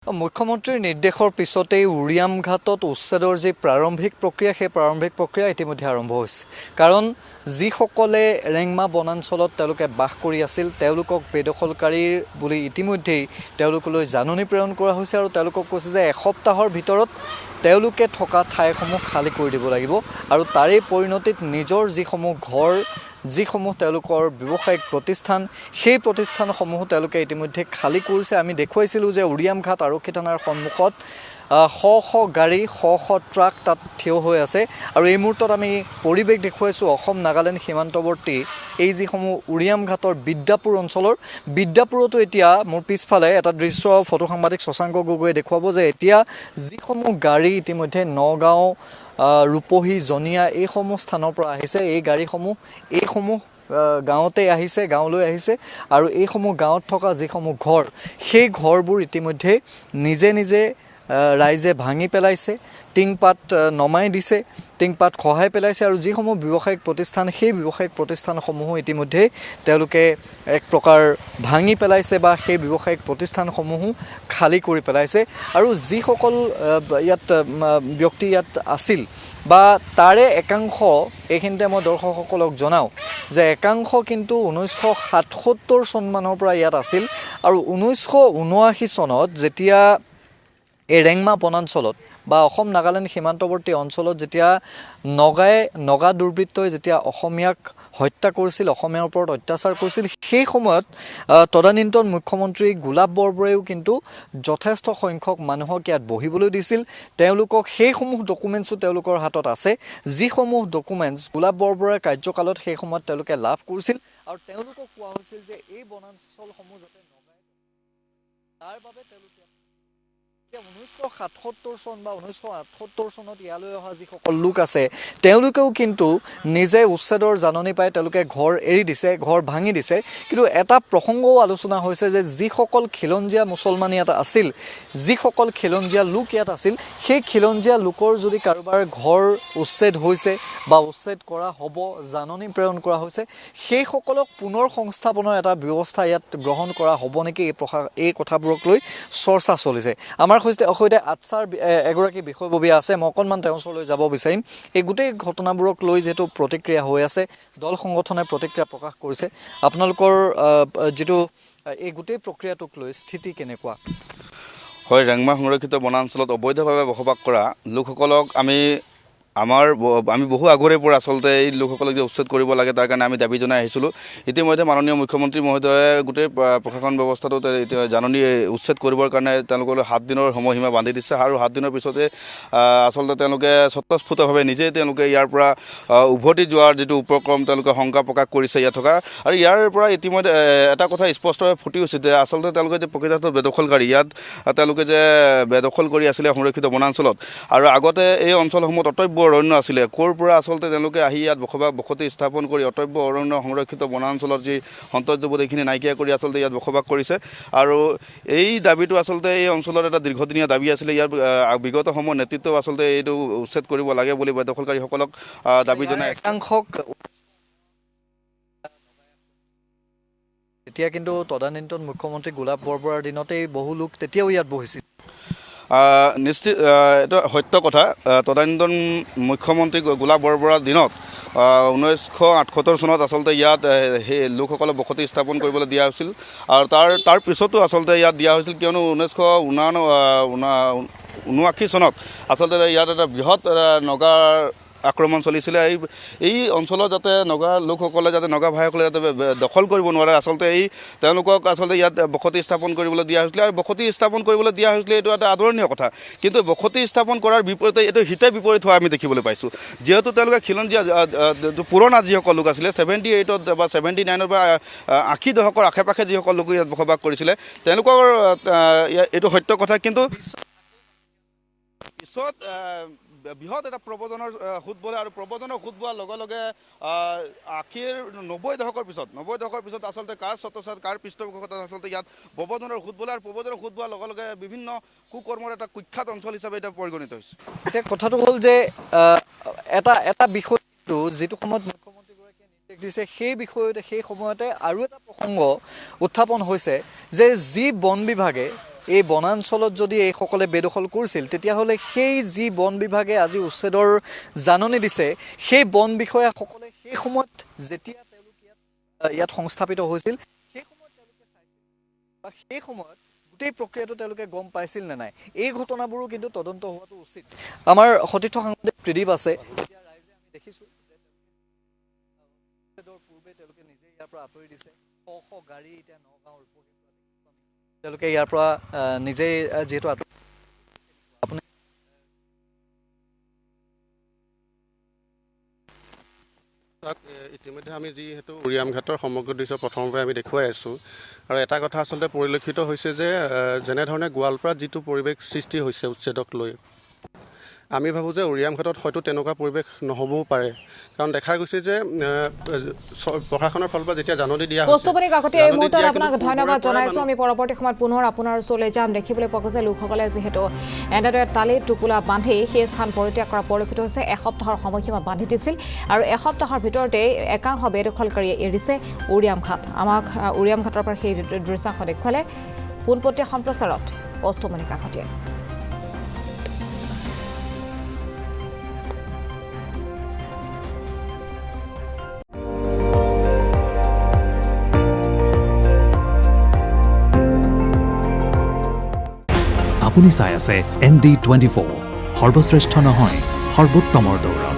মুখ্যমন্ত্ৰীৰ নিৰ্দেশৰ পিছতেই উৰিয়াম ঘাটত উচ্ছেদৰ যি প্ৰাৰম্ভিক প্ৰক্ৰিয়া সেই প্ৰাৰম্ভিক প্ৰক্ৰিয়া ইতিমধ্যে আৰম্ভ হৈছে কাৰণ যিসকলে ৰেংমা বনাঞ্চলত তেওঁলোকে বাস কৰি আছিল তেওঁলোকক বেদখলকাৰীৰ বুলি ইতিমধ্যেই তেওঁলোকলৈ জাননী প্ৰেৰণ কৰা হৈছে আৰু তেওঁলোকক কৈছে যে এসপ্তাহৰ ভিতৰত তেওঁলোকে থকা ঠাইসমূহ খালী কৰি দিব লাগিব আৰু তাৰে পৰিণতিত নিজৰ যিসমূহ ঘৰ যিসমূহ তেওঁলোকৰ ব্যৱসায়িক প্ৰতিষ্ঠান সেই প্ৰতিষ্ঠানসমূহ তেওঁলোকে ইতিমধ্যে খালী কৰিছে। আমি দেখুৱাইছিলোঁ যে উৰিয়াম ঘাট আৰক্ষী থানাৰ সন্মুখত শ গাড়ী শ ট্ৰাক তাত থিয় হৈ আছে আৰু এই মুহূৰ্তত আমি পৰিৱেশ দেখুৱাইছোঁ অসম নাগালেণ্ড সীমান্তৱৰ্তী এই যিসমূহ উৰিয়াম ঘাটৰ বিদ্যাপুৰ অঞ্চলৰ বিদ্যাপুৰতো এতিয়া মোৰ পিছফালে এটা দৃশ্য ফটো সাংবাদিক শশাংক গগৈয়ে দেখুৱাব যে এতিয়া যিসমূহ গাড়ী ইতিমধ্যে নগাঁও ৰূপহী জনিয়া এইসমূহ স্থানৰ পৰা আহিছে এই গাড়ীসমূহ এইসমূহ গাঁৱতে আহিছে গাঁৱলৈ আহিছে আৰু এইসমূহ গাঁৱত থকা যিসমূহ ঘৰ সেই ঘৰবোৰ ইতিমধ্যে নিজে ৰাইজে ভাঙি পেলাইছে টিংপাত নমাই দিছে টিংপাত খহাই পেলাইছে আৰু যিসমূহ ব্যৱসায়িক প্ৰতিষ্ঠান সেই ব্যৱসায়িক প্ৰতিষ্ঠানসমূহো ইতিমধ্যে তেওঁলোকে এক প্ৰকাৰ ভাঙি পেলাইছে বা সেই ব্যৱসায়িক প্ৰতিষ্ঠানসমূহো খালী কৰি পেলাইছে আৰু যিসকল ইয়াত ব্যক্তি ইয়াত আছিল বা তাৰে একাংশ এইখিনিতে মই দৰ্শকসকলক জনাওঁ যে একাংশ কিন্তু 1977 চনমানৰ পৰা ইয়াত আছিল আৰু 1979 চনত যেতিয়া এই ৰেংমা বনাঞ্চলত বা অসম নাগালেণ্ড সীমান্তৱৰ্তী অঞ্চলত যেতিয়া নগা দুৰ্বৃত্তই যেতিয়া অসমীয়াক হত্যা কৰিছিল অসমীয়াৰ ওপৰত অত্যাচাৰ কৰিছিল সেই সময়ত তদানীন্তন মুখ্যমন্ত্ৰী গোলাপ বৰবৰাইও কিন্তু যথেষ্ট সংখ্যক মানুহক ইয়াত বহিবলৈ দিছিল তেওঁলোকক সেইসমূহ ডকুমেণ্টছো তেওঁলোকৰ হাতত আছে যিসমূহ ডকুমেণ্টছ গোলাপ বৰবৰাইৰ কাৰ্যকালত সেই সময়ত তেওঁলোকে লাভ কৰিছিল আৰু তেওঁলোকক কোৱা হৈছিল যে এই বনাঞ্চলসমূহ যাতে নগাই তাৰ বাবে তেওঁলোকে 1977 চন বা 1978 চনত ইয়ালৈ অহা যিসকল লোক আছে তেওঁলোকেও কিন্তু নিজে উচ্ছেদৰ জাননী পাই তেওঁলোকে ঘৰ এৰি দিছে ঘৰ ভাঙি দিছে কিন্তু এটা প্ৰসংগও আলোচনা হৈছে যে যিসকল খিলঞ্জীয়া মুছলমান ইয়াত আছিল যিসকল খিলঞ্জীয়া লোক ইয়াত আছিল সেই খিলঞ্জীয়া লোকৰ যদি কাৰোবাৰ ঘৰ উচ্ছেদ হৈছে বা উচ্ছেদ কৰা হ'ব জাননী প্ৰেৰণ কৰা হৈছে সেইসকলক পুনৰ সংস্থাপনৰ এটা ব্যৱস্থা ইয়াত গ্ৰহণ কৰা হ'ব নেকি এই কথাবোৰক লৈ চৰ্চা চলিছে আমাৰ সৈতে আটছাৰ এগৰাকী বিষয়ববীয়া আছে মই অকণমান তেওঁৰ ওচৰলৈ যাব বিচাৰিম এই গোটেই ঘটনাবোৰক লৈ যেটো প্ৰতিক্ৰিয়া হৈ আছে দল সংগঠনে প্ৰতিক্ৰিয়া প্ৰকাশ কৰিছে আপোনালোকৰ যেটো এই গোটেই প্ৰক্ৰিয়াটোক লৈ স্থিতি কেনেকুৱা হয় ৰেংমা সংৰক্ষিত বনাঞ্চলত অবৈধভাৱে বসবাস কৰা লোকসকলক আমি বহু আগৰে পৰা আচলতে এই লোকসকলক যে উচ্ছেদ কৰিব লাগে তাৰ কাৰণে আমি দাবী জনাই আহিছিলোঁ ইতিমধ্যে মাননীয় মুখ্যমন্ত্ৰী মহোদয়ে গোটেই প্ৰশাসন ব্যৱস্থাটো জাননী উচ্ছেদ কৰিবৰ কাৰণে তেওঁলোকলৈ 7 দিনৰ সময়সীমা বান্ধি দিছে আৰু 7 দিনৰ পিছতে আচলতে তেওঁলোকে স্বতঃস্ফূৰ্তভাৱে নিজেই তেওঁলোকে ইয়াৰ পৰা উভতি যোৱাৰ যিটো উপক্ৰম তেওঁলোকে শংকা প্ৰকাশ কৰিছে ইয়াত থকা আৰু ইয়াৰ পৰা ইতিমধ্যে এটা কথা স্পষ্টভাৱে ফুটি উঠিছে যে আচলতে তেওঁলোকে যে প্ৰকৃততে বেদখলকাৰী ইয়াত তেওঁলোকে যে বেদখল কৰি আছিলে সংৰক্ষিত বনাঞ্চলত আৰু আগতে এই অঞ্চলসমূহত অটব্য অৰণ্য আছিলে ক'ৰ পৰা আচলতে তেওঁলোকে আহি ইয়াত বসতি স্থাপন কৰি অটব্য অৰণ্য সংৰক্ষিত বনাঞ্চলৰ যি সৌন্দৰ্যবোধ এইখিনি নাইকিয়া কৰি আচলতে ইয়াত বসবাস কৰিছে আৰু এই দাবীটো আচলতে এই অঞ্চলৰ এটা দীৰ্ঘদিনীয়া দাবী আছিলে ইয়াৰ বিগত সময়ৰ নেতৃত্ব আচলতে এইটো উচ্ছেদ কৰিব লাগে বুলি বেদখলকাৰীসকলক দাবী জনাই একাংশক এতিয়া কিন্তু তদানীন্তন মুখ্যমন্ত্ৰী গোলাপ বৰবৰাৰ দিনতেই বহু লোক তেতিয়াও ইয়াত বহিছিল নিশ্চিত এইটো সত্য কথা তদানীন্তন মুখ্যমন্ত্ৰী গোলাপ বৰবৰাৰ দিনত 1978 চনত আচলতে ইয়াত সেই লোকসকলক বসতি স্থাপন কৰিবলৈ দিয়া হৈছিল আৰু তাৰ পিছতো আচলতে ইয়াত দিয়া হৈছিল কিয়নো 1979 চনত আচলতে ইয়াত এটা বৃহৎ নগাৰ আক্ৰমণ চলিছিলে এই অঞ্চলত যাতে নগা লোকসকলে যাতে নগা ভাইসকলে যাতে দখল কৰিব নোৱাৰে আচলতে তেওঁলোকক আচলতে ইয়াত বসতি স্থাপন কৰিবলৈ দিয়া হৈছিলে আৰু বসতি স্থাপন কৰিবলৈ দিয়া হৈছিলে এইটো এটা আদৰণীয় কথা কিন্তু বসতি স্থাপন কৰাৰ বিপৰীতে এইটো হিতে বিপৰীত হোৱা আমি দেখিবলৈ পাইছোঁ যিহেতু তেওঁলোকে খিলঞ্জীয়া পুৰণা যিসকল লোক আছিলে 78ত বা 79ৰ বা 80 দশকৰ আশে পাশে যিসকল লোক ইয়াত বসবাস কৰিছিলে তেওঁলোকৰ এইটো সত্য কথা কিন্তু পিছত বৃহৎ এটা প্ৰবজনৰ সুদ বলে আৰু প্ৰবজনৰ সুদ বোৱাৰ লগে লগে 90 দশকৰ পিছত আচলতে কাৰ স্বত্বচাৰ কাৰ পৃষ্ঠপোষকতা আচলতে ইয়াত প্ৰবজনৰ সুদ বলে আৰু প্ৰবজনৰ সুদ বোৱাৰ লগে লগে বিভিন্ন কুকৰ্মৰ এটা কুখ্যাত অঞ্চল হিচাপে এটা পৰিগণিত হৈছে এতিয়া কথাটো হ'ল যে এটা বিষয়টো যিটো সময়ত মুখ্যমন্ত্ৰীগৰাকীয়ে নিৰ্দেশ দিছে সেই বিষয়তে সেই সময়তে আৰু এটা প্ৰসংগ উত্থাপন হৈছে যে যি বন বিভাগে এই বনাঞ্চলত যদি এইসকলে বেদখল কৰিছিল তেতিয়াহ'লে সেই যি বন বিভাগে আজি উচ্ছেদৰ জাননী দিছে সেই বন বিষয়াসকলে সেই সময়ত যেতিয়া তেওঁলোক ইয়াত সংস্থাপিত হৈছিল সেই সময়ত তেওঁলোকে চাইছিল বা সেই সময়ত গোটেই প্ৰক্ৰিয়াটো তেওঁলোকে গম পাইছিল নে নাই এই ঘটনাবোৰো কিন্তু তদন্ত হোৱাটো উচিত আমাৰ সতীৰ্থ সাংবাদিক ত্ৰিদীপ আছে এতিয়া ৰাইজে আমি দেখিছোঁ যে পূৰ্বে তেওঁলোকে নিজে ইয়াৰ পৰা আঁতৰি দিছে শ গাড়ী এতিয়া নগাঁৱৰ তেওঁলোকে ইয়াৰ পৰা নিজেই যিহেতু আপুনি ইতিমধ্যে আমি যিহেতু উৰিয়াম ঘাটৰ সমগ্ৰ দৃশ্য প্ৰথমৰ পৰাই আমি দেখুৱাই আছোঁ আৰু এটা কথা আচলতে পৰিলক্ষিত হৈছে যে যেনেধৰণে গোৱালপাৰাত যিটো পৰিৱেশ সৃষ্টি হৈছে উচ্ছেদক লৈ আমি ভাবোঁ যে উৰিয়াম ঘাটত হয়তো তেনেকুৱা পৰিৱেশ নহ'বও পাৰে কাৰণ দেখা গৈছে যে প্ৰশাসনৰ ফালৰ পৰা যেতিয়া জাননী দিয়া কৌস্তুভনী কাকতি এই মুহূৰ্তত আপোনাক ধন্যবাদ জনাইছোঁ আমি পৰৱৰ্তী সময়ত পুনৰ আপোনাৰ ওচৰলৈ যাম দেখিবলৈ পোৱা গৈছে লোকসকলে যিহেতু এনেদৰে তালি টোপোলা বান্ধি সেই স্থান পৰিত্যাগ কৰা পৰিলক্ষিত হৈছে এসপ্তাহৰ সময়সীমা বান্ধি দিছিল আৰু এসপ্তাহৰ ভিতৰতে একাংশ বেদখলকাৰীয়ে এৰিছে উৰিয়াম ঘাট আমাক উৰিয়াম ঘাটৰ পৰা সেই দৃশ্যাংশ দেখুৱালে পোনপটীয়া সম্প্ৰচাৰত কৌস্তুভনী কাকতিয়ে আপুনি চাই আছে ND24 সৰ্বশ্ৰেষ্ঠ নহয় সৰ্বোত্তমৰ দৌৰ